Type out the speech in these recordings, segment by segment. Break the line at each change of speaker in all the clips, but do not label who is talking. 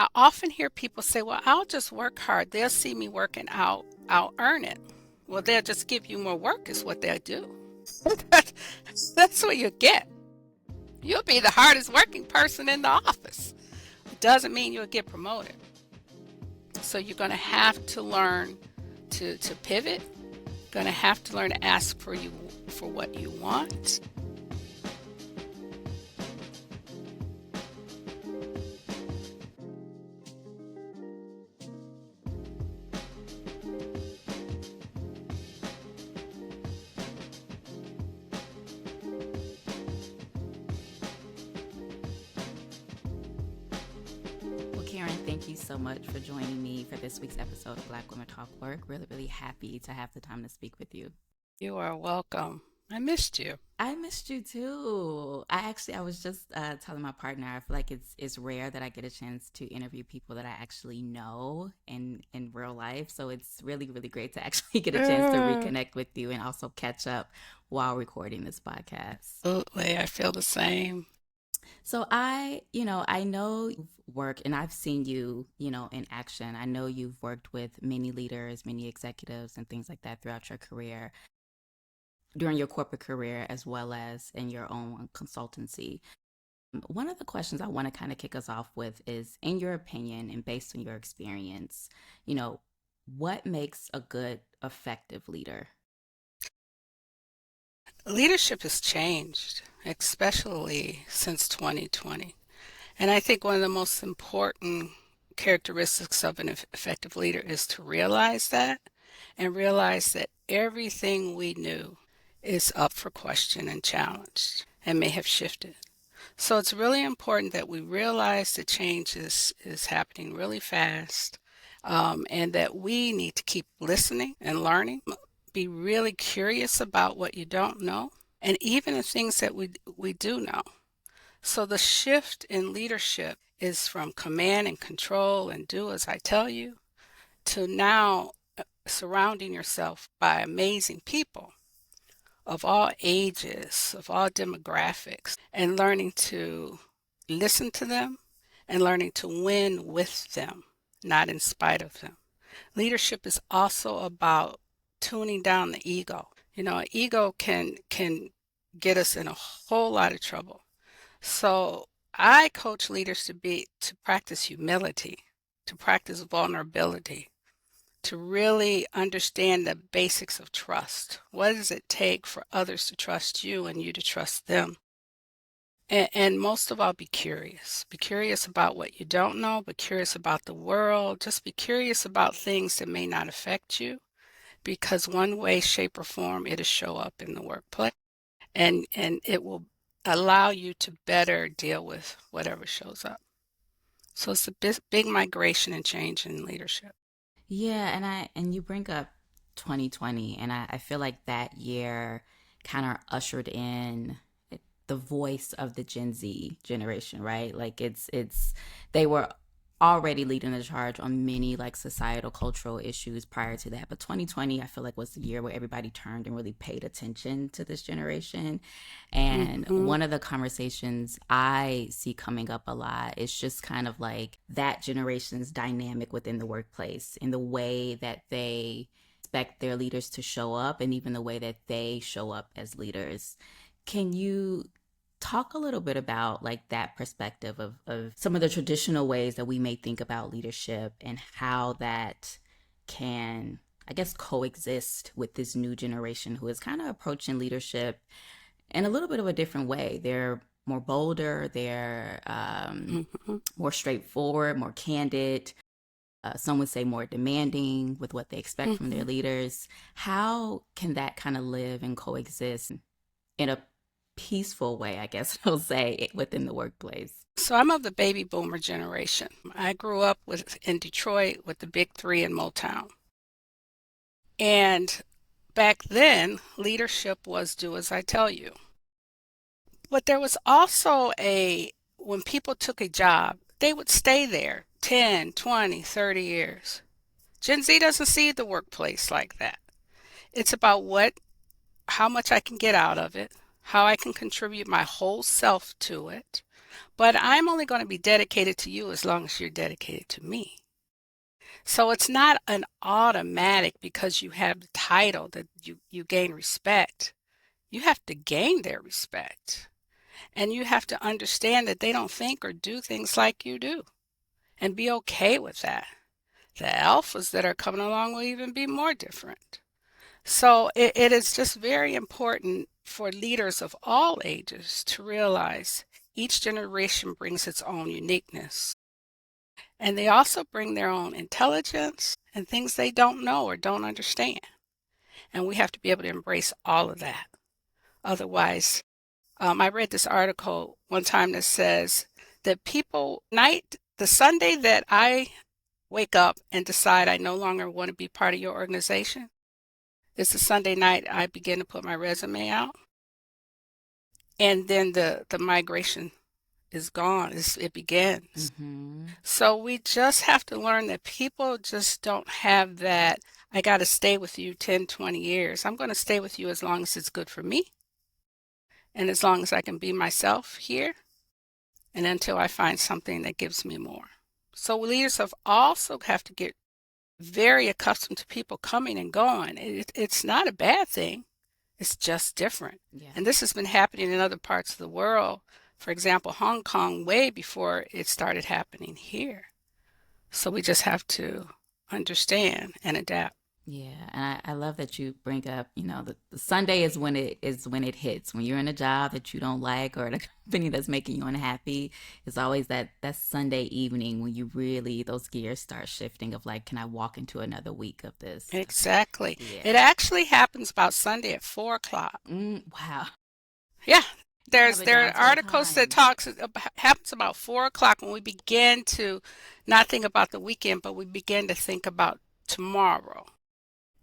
I often hear people say, well, I'll just work hard. They'll see me working out, I'll earn it. Well, they'll just give you more work, is what they'll do. That's what you get. You'll be the hardest working person in the office. It doesn't mean you'll get promoted. So you're going to have to learn to pivot, going to have to learn to ask for what you want.
Well, Karen, thank you so much for joining me for this week's episode of Black Women Talk Work. Really, really happy to have the time to speak with you.
You are welcome. I missed you.
I missed you too. I was just telling my partner, I feel like it's rare that I get a chance to interview people that I actually know in real life. So it's really, really great to actually get a chance to reconnect with you and also catch up while recording this podcast.
Absolutely. I feel the same.
So I know you've worked and I've seen you, in action. I know you've worked with many leaders, many executives and things like that throughout your career, during your corporate career as well as in your own consultancy. One of the questions I want to kind of kick us off with is, in your opinion and based on your experience, you know, what makes a good, effective leader?
Leadership has changed, especially since 2020. And I think one of the most important characteristics of an effective leader is to realize that and realize that everything we knew is up for question and challenged and may have shifted. So it's really important that we realize that change is happening really fast, and that we need to keep listening and learning. Be really curious about what you don't know, and even the things that we do know. So the shift in leadership is from command and control and do as I tell you to now surrounding yourself by amazing people of all ages, of all demographics, and learning to listen to them and learning to win with them, not in spite of them. Leadership is also about tuning down the ego. Ego can get us in a whole lot of trouble. So I coach leaders to practice humility, to practice vulnerability, to really understand the basics of trust. What does it take for others to trust you and you to trust them? And most of all, be curious. Be curious about what you don't know, but curious about the world. Just be curious about things that may not affect you, because one way, shape, or form, it'll show up in the workplace, and it will allow you to better deal with whatever shows up. So it's a big migration and change in leadership.
Yeah, and you bring up 2020, and I feel like that year kind of ushered in the voice of the Gen Z generation, right? Like it's they were already leading the charge on many like societal cultural issues prior to that, but 2020 I feel like was the year where everybody turned and really paid attention to this generation. And
Hmm.
one of the conversations I see coming up a lot is just kind of like that generation's dynamic within the workplace, in the way that they expect their leaders to show up and even the way that they show up as leaders. Can you talk a little bit about like that perspective of some of the traditional ways that we may think about leadership and how that can, I guess, coexist with this new generation who is kind of approaching leadership in a little bit of a different way? They're more bolder, they're
Hmm.
more straightforward, more candid. Some would say more demanding with what they expect from their
Hmm.
leaders. How can that kind of live and coexist in a peaceful way, I guess I'll say, within the workplace?
So I'm of the baby boomer generation. I grew up in Detroit with the big three in Motown. And back then, leadership was do as I tell you. But there was also when people took a job, they would stay there 10, 20, 30 years. Gen Z doesn't see the workplace like that. It's about how much I can get out of it, how I can contribute my whole self to it, but I'm only going to be dedicated to you as long as you're dedicated to me. So it's not an automatic because you have the title that you gain respect. You have to gain their respect. And you have to understand that they don't think or do things like you do and be okay with that. The alphas that are coming along will even be more different. So it is just very important for leaders of all ages to realize each generation brings its own uniqueness. And they also bring their own intelligence and things they don't know or don't understand. And we have to be able to embrace all of that. Otherwise, I read this article one time that says that the Sunday that I wake up and decide I no longer want to be part of your organization, is the Sunday night I begin to put my resume out. And then the migration is gone. It begins.
Mm-hmm.
So we just have to learn that people just don't have that. I got to stay with you 10, 20 years. I'm going to stay with you as long as it's good for me and as long as I can be myself here and until I find something that gives me more. So leaders have to get very accustomed to people coming and going. It's not a bad thing. It's just different.
Yeah.
And this has been happening in other parts of the world. For example, Hong Kong, way before it started happening here. So we just have to understand and adapt.
Yeah, and I love that you bring up, the Sunday is when it hits. When you're in a job that you don't like or at a company that's making you unhappy, it's always that Sunday evening when you really those gears start shifting of like, can I walk into another week of this?
Exactly. It
Yeah.
actually happens about Sunday at 4 o'clock.
Wow.
Yeah.
I have it
There
down
are
to a
articles that
time.
talks about, happens about 4 o'clock when we begin to not think about the weekend, but we begin to think about tomorrow.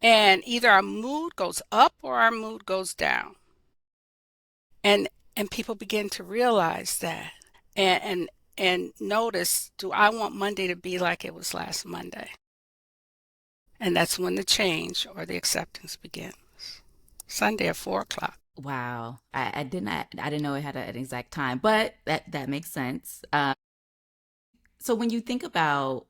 And either our mood goes up or our mood goes down. And and people begin to realize that and and notice, do I want Monday to be like it was last Monday? And that's when the change or the acceptance begins. Sunday at 4 o'clock.
Wow. I didn't know it had an exact time, but that makes sense. So when you think about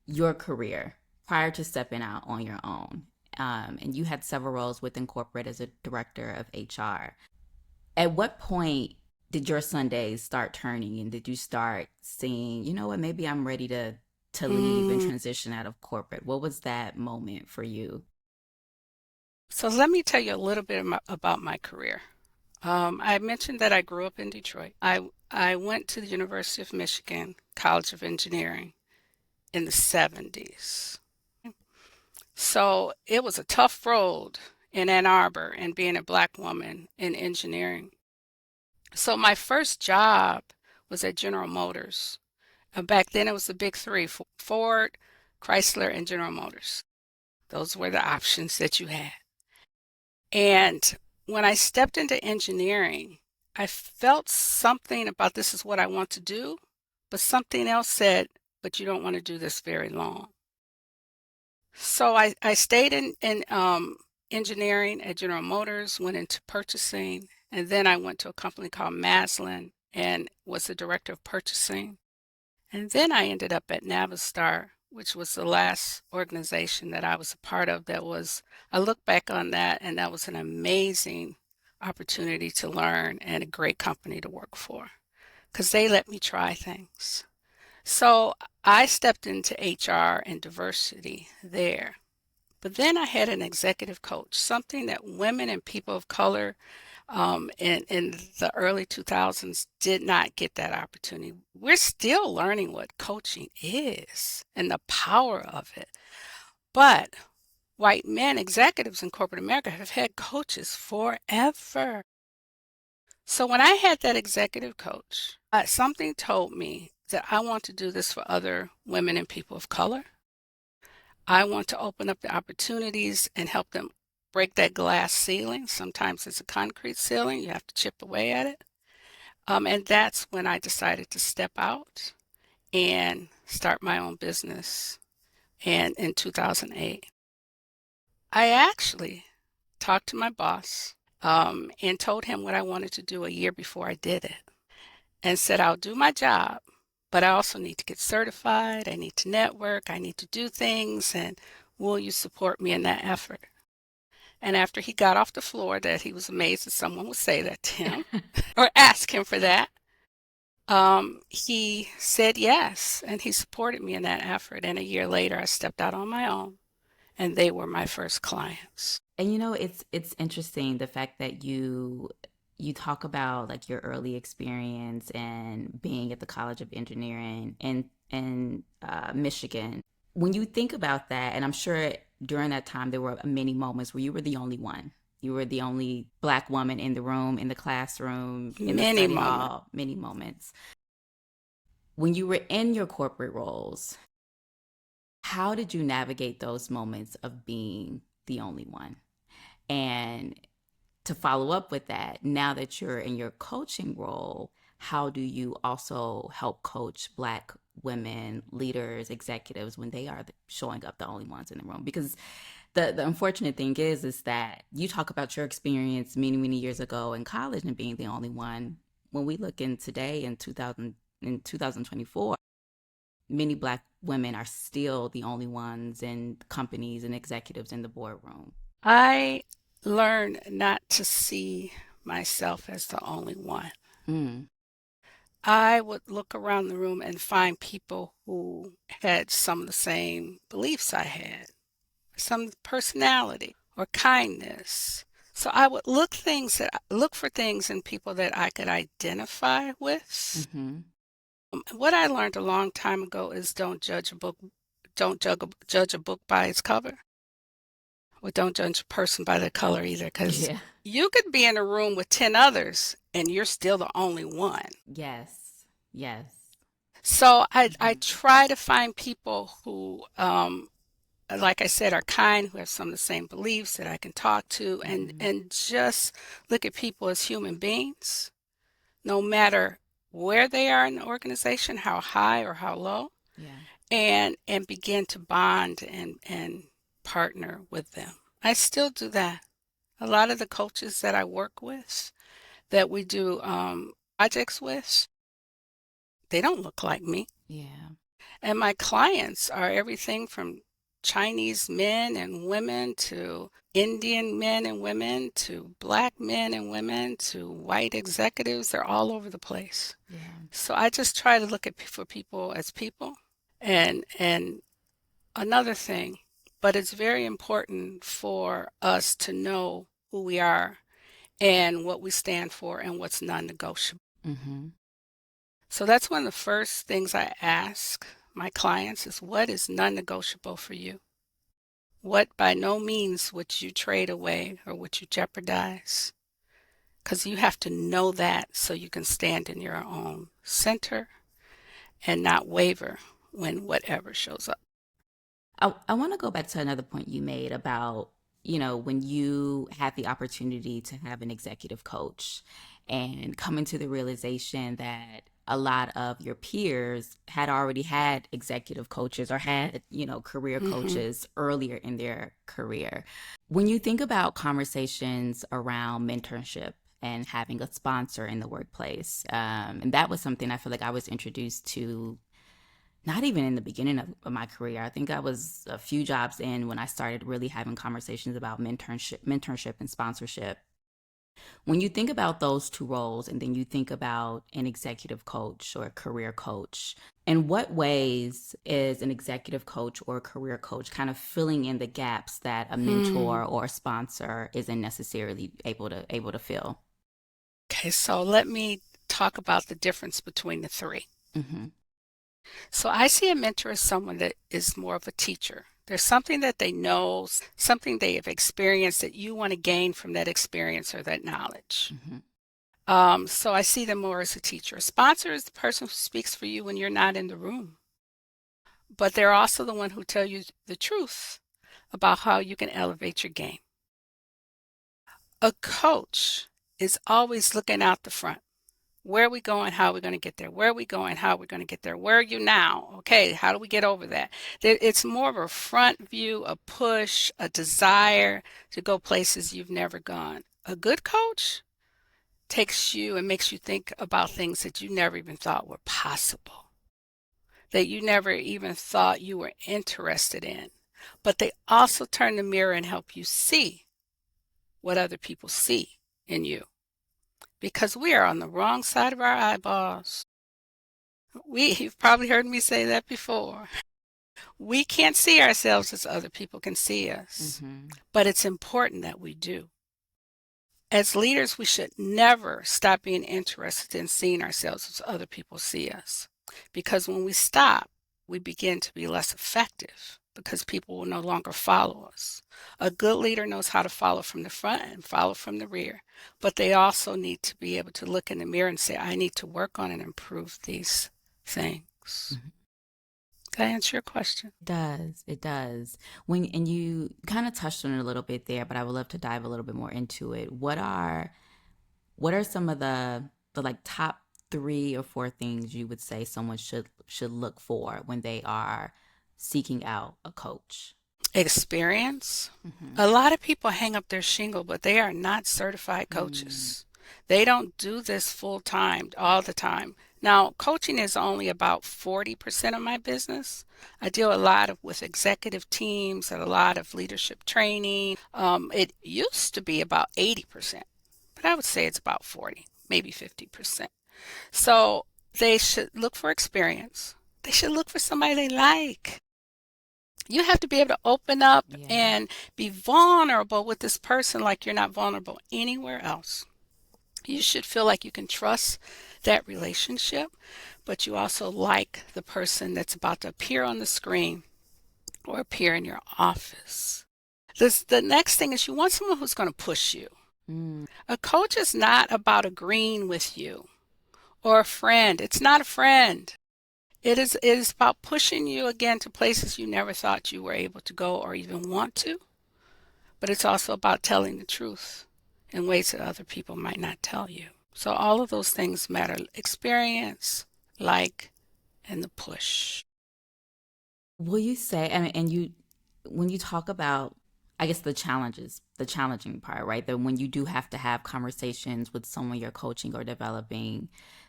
your career prior to stepping out on your own, and you had several roles within corporate as a director of HR. At what point did your Sundays start turning, and did you start seeing, you know what, maybe I'm ready to leave and
Mm,
transition out of corporate? What was that moment for you?
so let me tell you a little bit about my career. I mentioned that I grew up in Detroit. I went to the University of Michigan College of Engineering in the 70s. So it was a tough road in Ann Arbor and being a black woman in engineering. So my first job was at General Motors. Back then it was the big three, Ford, Chrysler, and General Motors. Those were the options that you had. And when I stepped into engineering, I felt something about this is what I want to do, but something else said, but you don't want to do this very long. So I stayed in engineering at General Motors, went into purchasing, and then I went to a company called Maslin and was the director of purchasing. And then I ended up at Navistar, which was the last organization that I was a part of I look back on that and that was an amazing opportunity to learn and a great company to work for because they let me try things. So I stepped into HR and diversity there. But then I had an executive coach, something that women and people of color in the early 2000s did not get that opportunity. We're still learning what coaching is and the power of it. But white men, executives in corporate America, have had coaches forever. So when I had that executive coach, something told me that I want to do this for other women and people of color. I want to open up the opportunities and help them break that glass ceiling. Sometimes it's a concrete ceiling, you have to chip away at it. And that's when I decided to step out and start my own business. And in 2008, I actually talked to my boss and told him what I wanted to do a year before I did it. and said, I'll do my job, but I also need to get certified. I need to network. I need to do things. And will you support me in that effort? And after he got off the floor, that he was amazed that someone would say that to him or ask him for that. He said yes, and he supported me in that effort. And a year later, I stepped out on my own, and they were my first clients.
And it's interesting the fact that you talk about like your early experience and being at the College of Engineering in Michigan. When you think about that, and I'm sure during that time there were many moments where you were the only one. You were the only Black woman in the room, in the classroom, in the
Many
study
moments.
hall, many moments. When you were in your corporate roles, how did you navigate those moments of being the only one? And to follow up with that, now that you're in your coaching role, how do you also help coach Black women, leaders, executives when they are showing up the only ones in the room? Because the unfortunate thing is that you talk about your experience many, many years ago in college and being the only one. When we look in today in 2024, many Black women are still the only ones in companies and executives in the boardroom.
I learned not to see myself as the only one.
Mm,
I would look around the room and find people who had some of the same beliefs I had, some personality or kindness. So I would look for things in people that I could identify with.
mm-hmm.
What I learned a long time ago is don't judge a book by its cover, or don't judge a person by their color either, because
Yeah.
you could be in a room with 10 others and you're still the only one.
Yes. Yes.
So I
Mm-hmm.
try to find people who, like I said, are kind, who have some of the same beliefs that I can talk to,
Mm-hmm.
and just look at people as human beings, no matter where they are in the organization, how high or how low,
Yeah.
and begin to bond and partner with them. I still do that. A lot of the coaches that I work with, that we do projects with, they don't look like me.
Yeah.
And my clients are everything from Chinese men and women to Indian men and women to Black men and women to white executives. They're all over the place.
Yeah.
So I just try to look at for people as people. And another thing, but it's very important for us to know who we are and what we stand for and what's non-negotiable.
Mm-hmm.
So that's one of the first things I ask my clients is, what is non-negotiable for you? What by no means would you trade away or would you jeopardize? Because you have to know that so you can stand in your own center and not waver when whatever shows up.
I want to go back to another point you made about, when you had the opportunity to have an executive coach and coming to the realization that a lot of your peers had already had executive coaches or had, career
Hmm.
coaches earlier in their career. When you think about conversations around mentorship and having a sponsor in the workplace, and that was something I feel like I was introduced to not even in the beginning of my career. I think I was a few jobs in when I started really having conversations about mentorship and sponsorship. When you think about those two roles and then you think about an executive coach or a career coach, in what ways is an executive coach or a career coach kind of filling in the gaps that a
Hmm.
mentor or a sponsor isn't necessarily able to fill?
Okay, so let me talk about the difference between the three.
Mm-hmm.
So I see a mentor as someone that is more of a teacher. There's something that they know, something they have experienced that you want to gain from that experience or that knowledge.
Mm-hmm.
So I see them more as a teacher. A sponsor is the person who speaks for you when you're not in the room, but they're also the one who tell you the truth about how you can elevate your game. A coach is always looking out the front. Where are we going? How are we going to get there? Where are we going? How are we going to get there? Where are you now? Okay, how do we get over that? It's more of a front view, a push, a desire to go places you've never gone. A good coach takes you and makes you think about things that you never even thought were possible, that you never even thought you were interested in. But they also turn the mirror and help you see what other people see in you because we are on the wrong side of our eyeballs. You've probably heard me say that before. We can't see ourselves as other people can see us,
Mm-hmm.
but it's important that we do. As leaders, we should never stop being interested in seeing ourselves as other people see us. Because when we stop, we begin to be less effective because people will no longer follow us. A good leader knows how to follow from the front and follow from the rear, but they also need to be able to look in the mirror and say, I need to work on and improve these things.
Mm-hmm.
Did I answer your question?
It does. It does. When and you kind of touched on it a little bit there, but I would love to dive a little bit more into it. What are some of the like top 3 or 4 things you would say someone should look for when they are seeking out a coach?
Experience.
Mm-hmm.
A lot of people hang up their shingle, but they are not certified
Mm,
coaches. They don't do this full time, all the time. Now, coaching is only about 40% of my business. I deal a lot with executive teams and a lot of leadership training. It used to be about 80%, but I would say it's about 40, maybe 50%. So they should look for experience. They should look for somebody they like. You have to be able to open up
yeah.
and be vulnerable with this person like you're not vulnerable anywhere else. You should feel like you can trust that relationship, but you also like the person that's about to appear on the screen or appear in your office. The next thing is you want someone who's going to push you.
Mm,
A coach is not about agreeing with you or a friend. It's not a friend. It is about pushing you again to places you never thought you were able to go or even want to. But it's also about telling the truth in ways that other people might not tell you. So all of those things matter. Experience, like, and the push.
will you say, I mean, and you, when you talk about, I guess the challenging part, right? That when you do have to have conversations with someone you're coaching or developing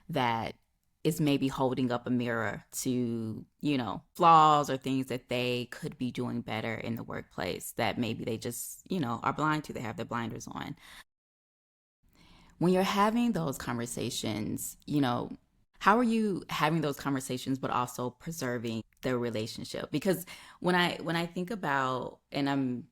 that is maybe holding up a mirror to, flaws or things that they could be doing better in the workplace that maybe they just, are blind to, they have their blinders on. When you're having those conversations, how are you having those conversations but also preserving the relationship? Because when I think about, and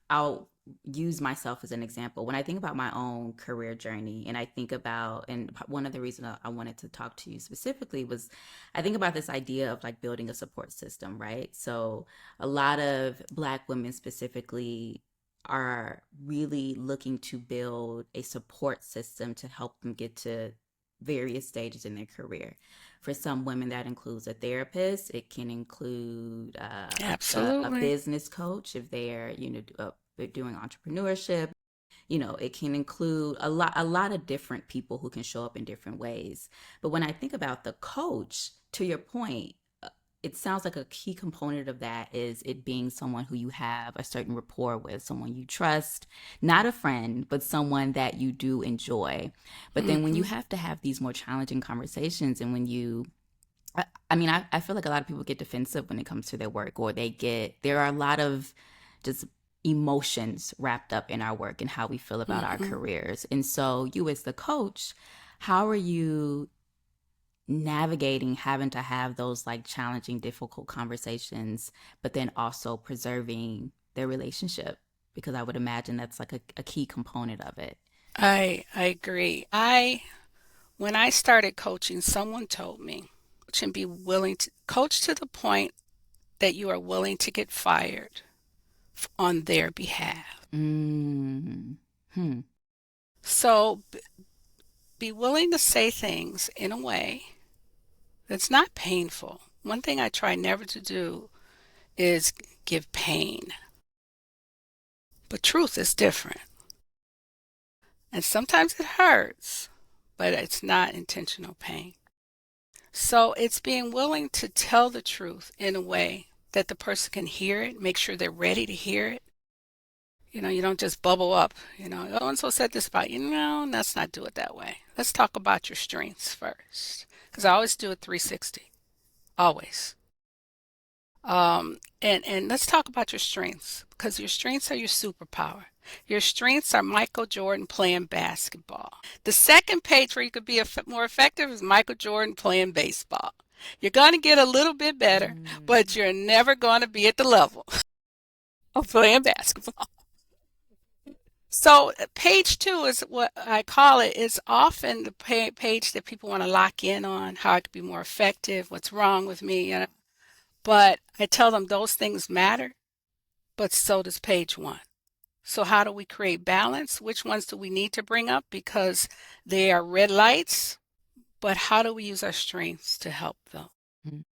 I'll use myself as an example. When I think about my own career journey and I think about, and one of the reasons I wanted to talk to you specifically was I think about this idea of like building a support system, right? So a lot of Black women specifically are really looking to build a support system to help them get to various stages in their career. For some women, that includes a therapist. It can include a
Absolutely.
business coach if they're they're doing entrepreneurship. It can include a lot of different people who can show up in different ways. But when I think about the coach, to your point, it sounds like a key component of that is it being someone who you have a certain rapport with, someone you trust, not a friend, but someone that you do enjoy. But then when you
Hmm.
have to have these more challenging conversations and when I feel like a lot of people get defensive when it comes to their work, or there are a lot of just emotions wrapped up in our work and how we feel about our
Hmm.
careers. And so, you as the coach, how are you navigating having to have those like challenging, difficult conversations, but then also preserving their relationship? Because I would imagine that's like a key component of it.
I agree. When I started coaching, someone told me, coach and be willing to coach to the point that you are willing to get fired on their behalf.
Mm. Hmm.
So be willing to say things in a way that's not painful. One thing I try never to do is give pain, but truth is different. And sometimes it hurts, but it's not intentional pain. So it's being willing to tell the truth in a way that the person can hear it, make sure they're ready to hear it. You don't just bubble up. So and so said this about you. No, let's not do it that way. Let's talk about your strengths first. Because I always do it 360. Always. And let's talk about your strengths because your strengths are your superpower. Your strengths are Michael Jordan playing basketball. The second page where you could be more effective is Michael Jordan playing baseball. You're going to get a little bit better, but
Mm,
you're never going to be at the level of playing basketball. So page two is what I call it. Is often the page that people want to lock in on how I could be more effective, what's wrong with me. But I tell them those things matter, but so does page one. So how do we create balance? Which ones do we need to bring up because they are red lights? But how do we use our strengths to help them?
mm,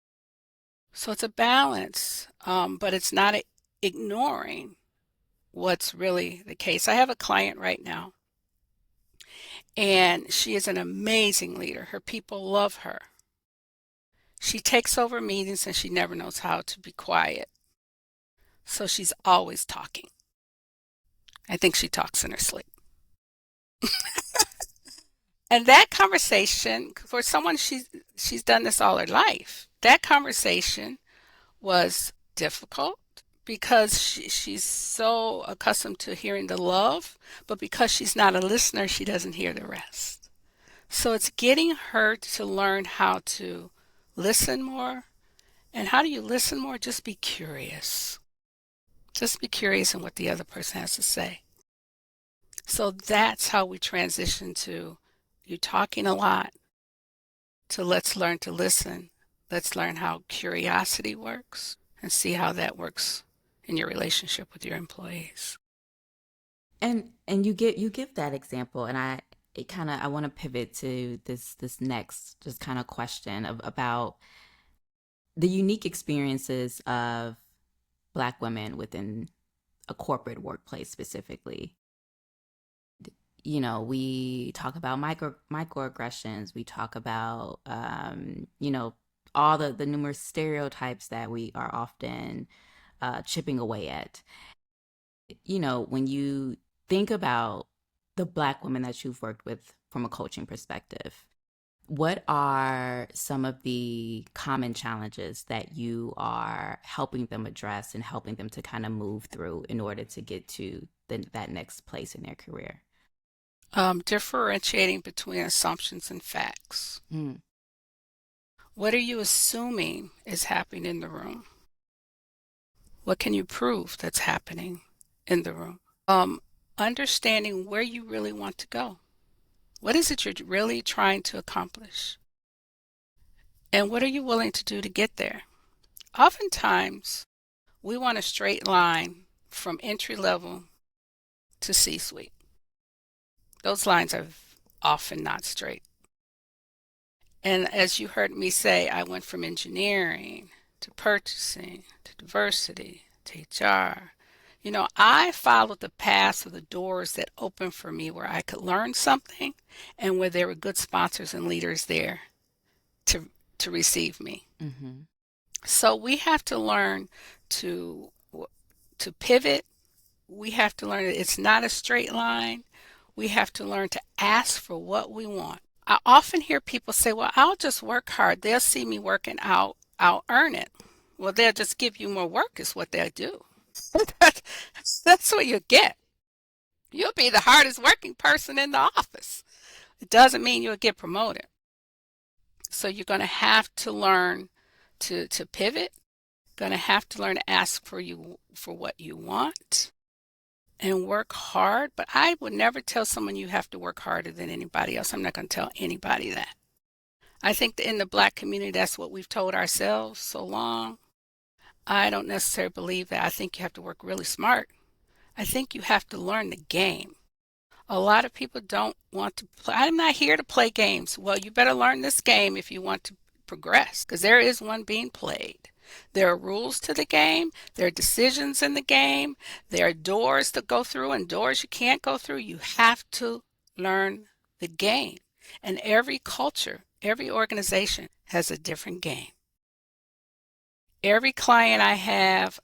So it's a balance, but it's not ignoring what's really the case. I have a client right now, and she is an amazing leader. Her people love her. She takes over meetings and she never knows how to be quiet. So she's always talking. I think she talks in her sleep. And that conversation, for someone she's done this all her life, that conversation was difficult because she's so accustomed to hearing the love, but because she's not a listener, she doesn't hear the rest. So it's getting her to learn how to listen more. And how do you listen more? Just be curious. Just be curious in what the other person has to say. So that's how we transition to you talking a lot to let's learn to listen. Let's learn how curiosity works and see how that works in your relationship with your employees.
and you give that example, and I want to pivot to this next just kind of question about the unique experiences of Black women within a corporate workplace specifically. We talk about microaggressions. We talk about all the numerous stereotypes that we are often chipping away at. When you think about the Black women that you've worked with from a coaching perspective, what are some of the common challenges that you are helping them address and helping them to kind of move through in order to get to that next place in their career?
Differentiating between assumptions and facts.
Mm,
What are you assuming is happening in the room? What can you prove that's happening in the room? Understanding where you really want to go. What is it you're really trying to accomplish? And what are you willing to do to get there? Oftentimes, we want a straight line from entry level to C suite. Those lines are often not straight. And as you heard me say, I went from engineering to purchasing to diversity to HR. I followed the paths of the doors that opened for me where I could learn something and where there were good sponsors and leaders there to to receive me.
mm-hmm,
So we have to learn to to pivot. We have to learn that it's not a straight line. We have to learn to ask for what we want. I often hear people say, well, I'll just work hard. They'll see me working out, I'll earn it. Well, they'll just give you more work, is what they'll do. That's what you get. You'll be the hardest working person in the office. It doesn't mean you'll get promoted. So you're going to have to learn to pivot. Going to have to learn to ask for what you want and work hard. But I would never tell someone you have to work harder than anybody else. I'm not going to tell anybody that. I think that in the Black community, that's what we've told ourselves so long. I don't necessarily believe that. I think you have to work really smart. I think you have to learn the game. A lot of people don't want to play. I'm not here to play games. Well, you better learn this game if you want to progress, because there is one being played. There are rules to the game. There are decisions in the game. There are doors to go through and doors you can't go through. You have to learn the game. And every culture, every organization has a different game. Every client I have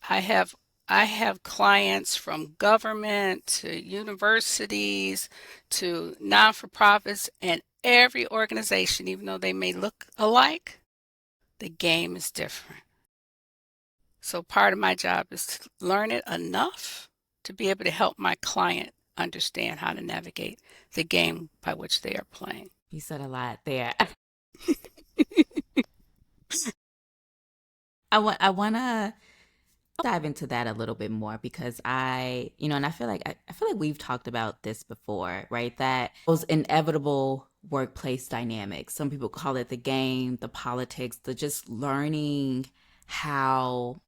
I have clients from government to universities to non-for-profits and every organization, even though they may look alike, the game is different. So part of my job is to learn it enough to be able to help my client understand how to navigate the game by which they are playing.
You said a lot there. I wanna dive into that a little bit more because and I feel like we've talked about this before, right? That those inevitable workplace dynamics. Some people call it the game, the politics, the just learning how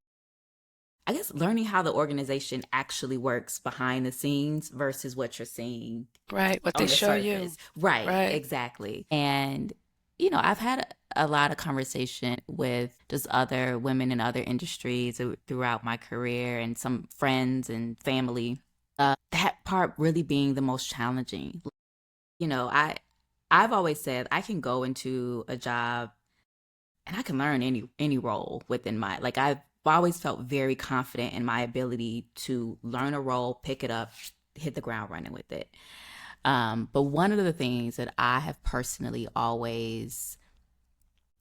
learning how the organization actually works behind the scenes versus what you're seeing
Right, what they
on the
show you.
surface. Right,
Right.
exactly. And I've had a lot of conversation with just other women in other industries throughout my career and some friends and family. That part really being the most challenging. You know, I I've always said I can go into a job and I can learn any role within my like I've always felt very confident in my ability to learn a role, pick it up, hit the ground running with it. But one of the things that I have personally always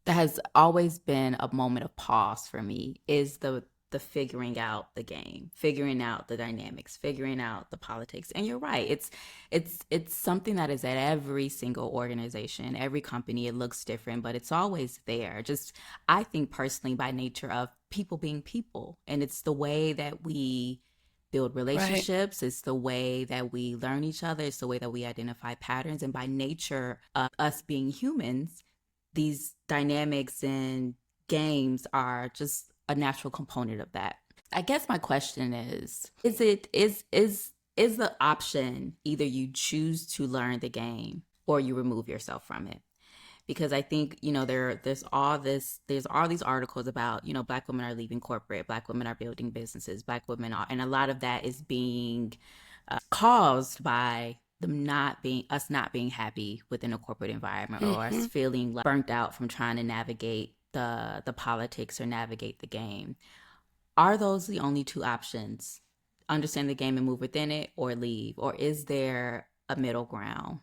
that has always been a moment of pause for me is the figuring out the game, figuring out the dynamics, figuring out the politics. And you're right, it's something that is at every single organization, every company. It looks different, but it's always there. Just I think personally by nature of people being people, and it's the way that we build
Right.
relationships. It's the way that we learn each other. It's the way that we identify patterns. And by nature of us being humans, these dynamics and games are just a natural component of that. I guess my question is it is the option either you choose to learn the game or you remove yourself from it? Because I think there's all these articles about black women are leaving corporate, black women are building businesses, black women are, and a lot of that is being caused by them not being us not being happy within a corporate environment or us
Hmm.
feeling like burnt out from trying to navigate the politics or navigate the game. Are those the only two options? Understand the game and move within it or leave? Or is there a middle ground?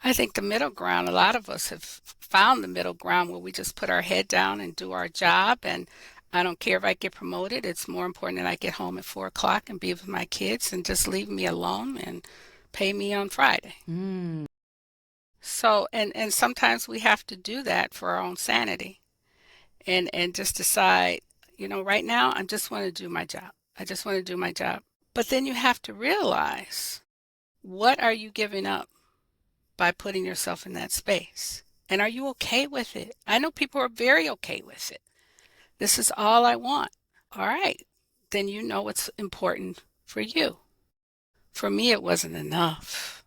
I think the middle ground, a lot of us have found the middle ground where we just put our head down and do our job. And I don't care if I get promoted. It's more important that I get home at 4 o'clock and be with my kids and just leave me alone and pay me on Friday.
Mm.
So, and sometimes we have to do that for our own sanity and just decide, right now I just want to do my job. I just want to do my job. But then you have to realize, what are you giving up by putting yourself in that space? And are you okay with it? I know people are very okay with it. This is all I want. All right. Then you know what's important for you. For me, it wasn't enough.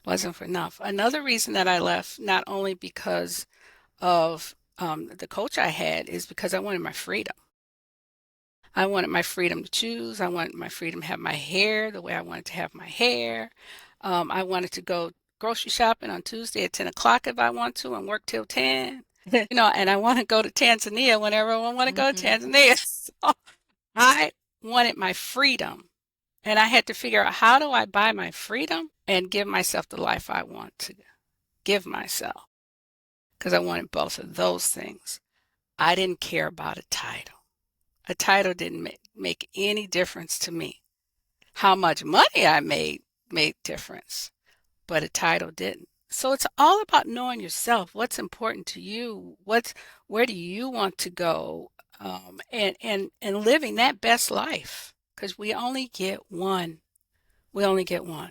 It wasn't enough. Another reason that I left, not only because of the coach I had, is because I wanted my freedom. I wanted my freedom to choose. I wanted my freedom to have my hair the way I wanted to have my hair. I wanted to go grocery shopping on Tuesday at 10 o'clock if I want to and work till 10. And I want to go to Tanzania whenever I want to go to Tanzania. So I wanted my freedom. And I had to figure out, how do I buy my freedom and give myself the life I want to give myself? Because I wanted both of those things. I didn't care about a title. A title didn't make any difference to me. How much money I made difference, but a title didn't. So it's all about knowing yourself, what's important to you, where do you want to go, and living that best life, because we only get one. We only get one.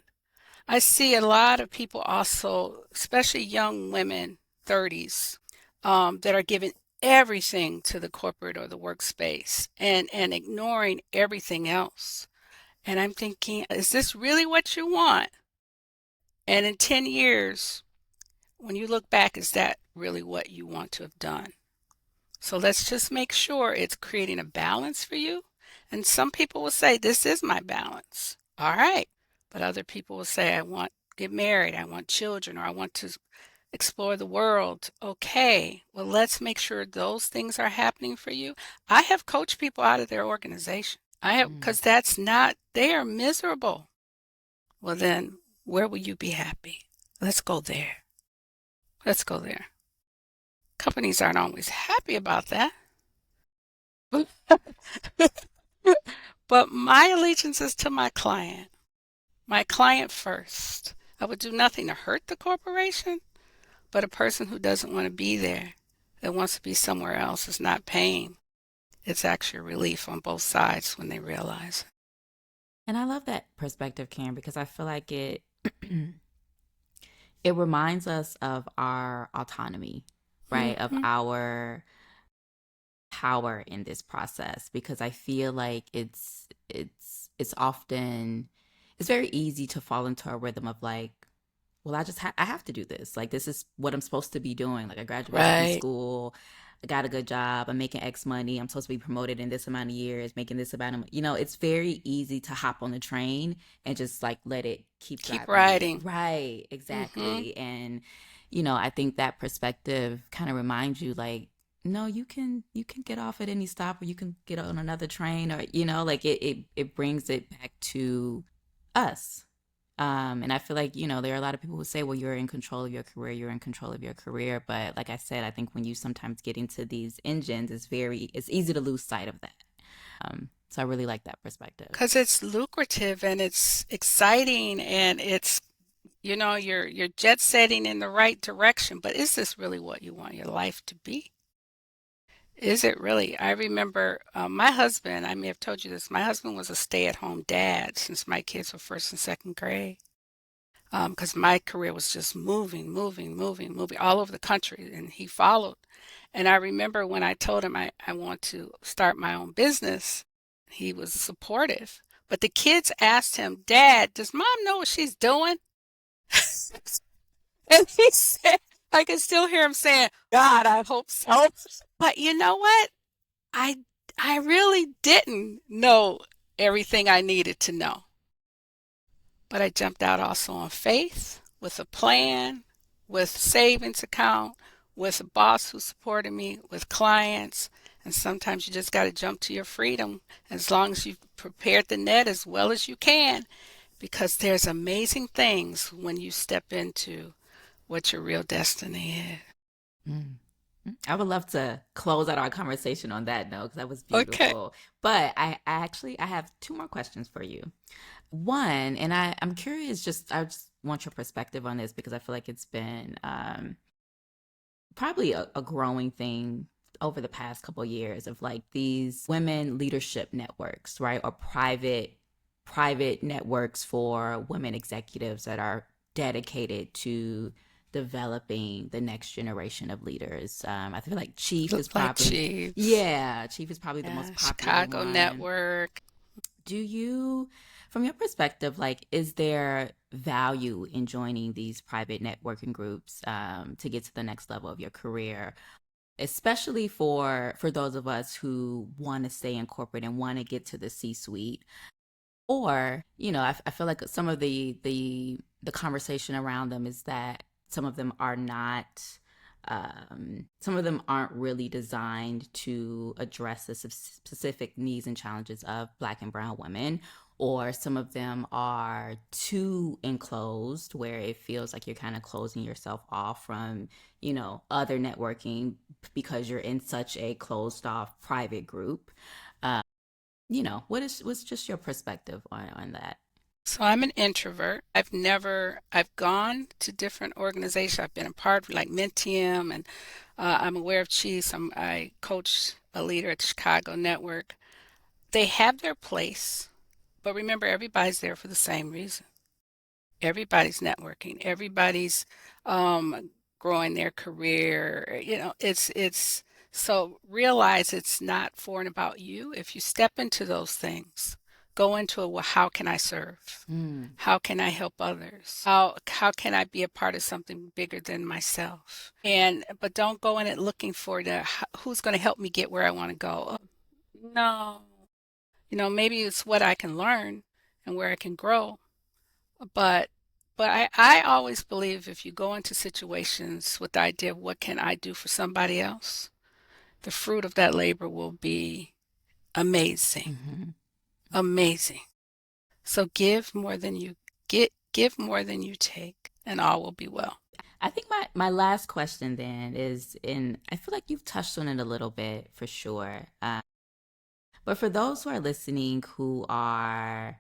I see a lot of people also, especially young women, 30s, that are giving everything to the corporate or the workspace and ignoring everything else. And I'm thinking, is this really what you want? And in 10 years, when you look back, is that really what you want to have done? So let's just make sure it's creating a balance for you. And some people will say, this is my balance. All right. But other people will say, I want to get married, I want children, or I want to explore the world. Okay. Well, let's make sure those things are happening for you. I have coached people out of their organization. I have,
Mm.
because that's not, they are miserable. Well, then, where will you be happy? Let's go there. Let's go there. Companies aren't always happy about that. But my allegiance is to my client first. I would do nothing to hurt the corporation, but a person who doesn't want to be there, that wants to be somewhere else, is not paying. It's actually a relief on both sides when they realize
And I love that perspective, Karen, because I feel like it it reminds us of our autonomy,
it.
right? Of
Hmm.
our power in this process, because I feel like it's often it's very easy to fall into a rhythm of like, well, I have to do this. Like, this is what I'm supposed to be doing. Like, I graduated from
Right.
school, I got a good job, I'm making X money, I'm supposed to be promoted in this amount of years, making this amount of, it's very easy to hop on the train and just like let it keep
Keep
driving you.
riding.
Right,
Hmm.
exactly. And I think that perspective kind of reminds you like, no, you can get off at any stop, or you can get on another train, or like it brings it back to us. And I feel like, there are a lot of people who say, well, you're in control of your career, you're in control of your career. But like I said, I think when you sometimes get into these engines, it's easy to lose sight of that. So I really like that perspective.
Because it's lucrative and it's exciting and you're jet setting in the right direction. But is this really what you want your life to be? Is it really? I remember my husband, I may have told you this, my husband was a stay-at-home dad since my kids were first and second grade. Because my career was just moving, moving, moving, moving all over the country, and he followed. And I remember when I told him I want to start my own business, he was supportive. But the kids asked him, Dad, does mom know what she's doing? And he said, I can still hear him saying, God, I hope so. But you know what? I I really didn't know everything I needed to know. But I jumped out also on faith, with a plan, with savings account, with a boss who supported me, with clients. And sometimes you just got to jump to your freedom as long as you've prepared the net as well as you can, because there's amazing things when you step into what your real destiny is.
Mm. I would love to close out our conversation on that note because that was
Okay.
beautiful. But I have two more questions for you. One, and I'm curious, I just want your perspective on this because I feel like it's been probably a growing thing over the past couple of years of like these women leadership networks, right? Or private networks for women executives that are dedicated to developing the next generation of leaders. I feel like
Like Chiefs.
Chief is probably the most
Yeah,
popular
Chicago
one.
Network.
Do you, from your perspective, like, is there value in joining these private networking groups to get to the next level of your career, especially for those of us who want to stay in corporate and want to get to the C-suite? Or, I feel like some of the conversation around them is that some of them are not, some of them aren't really designed to address the specific needs and challenges of Black and Brown women. Or some of them are too enclosed, where it feels like you're kind of closing yourself off from, other networking because you're in such a closed off private group. What's just your perspective on that?
So I'm an introvert. I've gone to different organizations. I've been a part of like Mentium, and I'm aware of Chiefs. I coach a leader at the Chicago Network. They have their place, but remember, everybody's there for the same reason. Everybody's networking. Everybody's um, growing their career. It's so realize it's not for and about you. If you step into those things, go into it. Well, how can I serve?
Mm,
How can I help others? How can I be a part of something bigger than myself? And but don't go in it looking for who's going to help me get where I want to go. No, maybe it's what I can learn and where I can grow, but I always believe if you go into situations with the idea of what can I do for somebody else, the fruit of that labor will be amazing.
hmm
Amazing. So give more than you take, and all will be well.
I think my last question then is in, I feel like you've touched on it a little bit for sure. But for those who are listening who are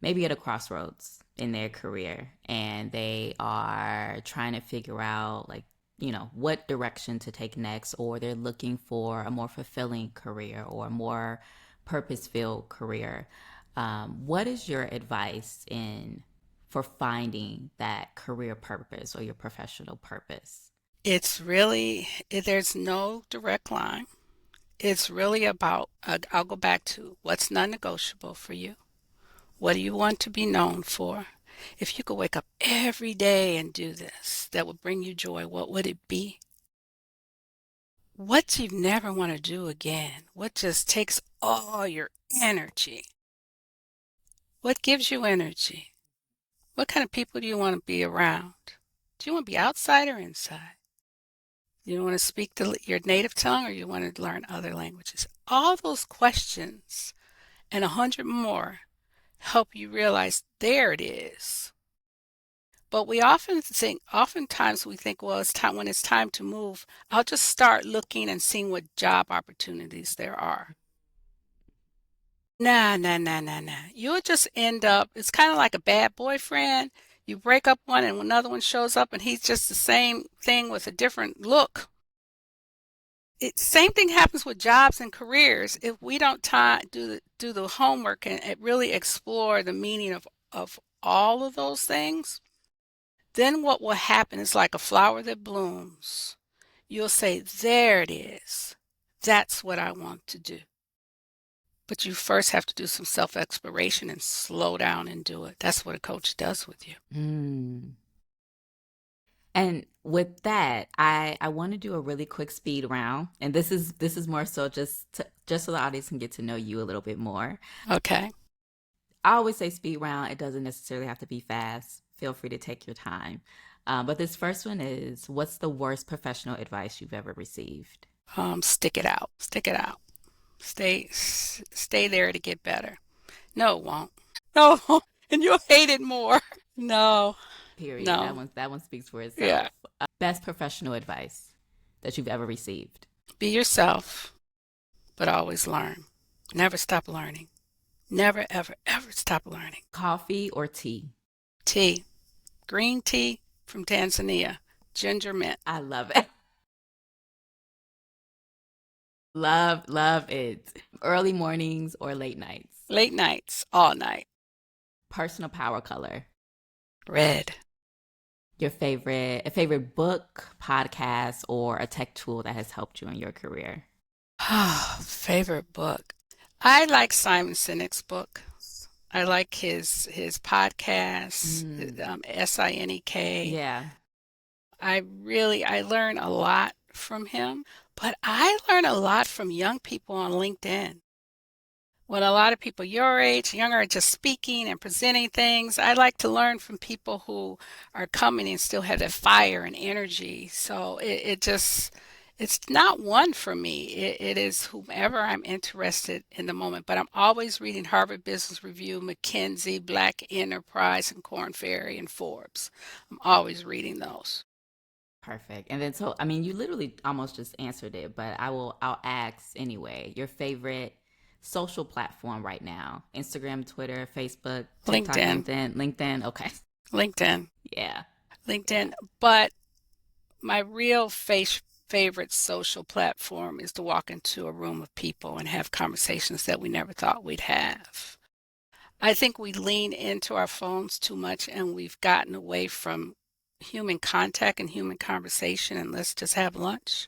maybe at a crossroads in their career and they are trying to figure out, like, what direction to take next, or they're looking for a more fulfilling career or a more purpose filled career, what is your advice in for finding that career purpose or your professional purpose?
There's no direct line. It's really about, I'll go back to what's non negotiable for you. What do you want to be known for? If you could wake up every day and do this, that would bring you joy, what would it be? What do you never want to do again? What just takes all your energy? What gives you energy? What kind of people do you want to be around? Do you want to be outside or inside? Do you want to speak your native tongue or you want to learn other languages? All those questions and 100 more help you realize there it is. But oftentimes we think, well, it's time when it's time to move, I'll just start looking and seeing what job opportunities there are. Nah, nah, nah, nah, nah. You'll just end up, it's kind of like a bad boyfriend. You break up one and another one shows up and he's just the same thing with a different look. Same thing happens with jobs and careers. If we don't do the homework and really explore the meaning of all of those things, then what will happen is like a flower that blooms. You'll say, there it is. That's what I want to do. But you first have to do some self exploration and slow down and do it. That's what a coach does with you.
Mm. And with that, I want to do a really quick speed round, and this is more so just so the audience can get to know you a little bit more.
Okay.
I always say speed round. It doesn't necessarily have to be fast. Feel free to take your time. But this first one is, what's the worst professional advice you've ever received?
Stick it out. Stick it out. Stay there to get better. No, it won't. No, it won't. And you'll hate it more. No,
Period. That
no.
one speaks for
Yeah.
itself. Best professional advice that you've ever received?
Be yourself, but always learn. Never stop learning. Never, ever, ever stop learning.
Coffee or tea?
Tea. Green tea from Tanzania. Ginger mint.
I love it. Love it. Early mornings or late nights?
Late nights. All night.
Personal power color?
Red.
Your favorite book, podcast, or a tech tool that has helped you in your career?
Favorite book. I like Simon Sinek's book. I like his podcast,
Mm,
Sinek.
yeah,
I learn a lot from him, but I learn a lot from young people on LinkedIn. When a lot of people your age, younger, are just speaking and presenting things, I like to learn from people who are coming and still have that fire and energy. So it's not one for me. It is whomever I'm interested in the moment. But I'm always reading Harvard Business Review, McKinsey, Black Enterprise, and Korn Ferry and Forbes. I'm always reading those.
perfect. And then, so I mean, you literally almost just answered it, but I'll ask anyway. Your favorite social platform right now? Instagram, Twitter, Facebook, TikTok,
LinkedIn,
LinkedIn. Okay,
LinkedIn,
yeah,
LinkedIn. But my real favorite social platform is to walk into a room of people and have conversations that we never thought we'd have. I think we lean into our phones too much and we've gotten away from human contact and human conversation and let's just have lunch.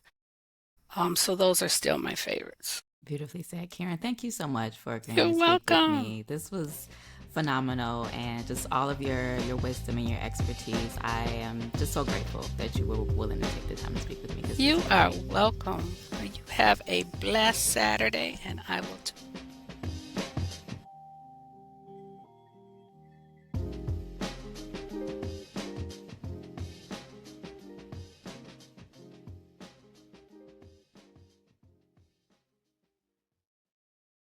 So those are still my favorites.
beautifully said, Karen. Thank you so much for agreeing
You're
to speak with
welcome.
me. This was phenomenal, and just all of your wisdom and your expertise. I am just so grateful that you were willing to take the time to speak with me this
You are
today.
welcome. You have a blessed Saturday and I will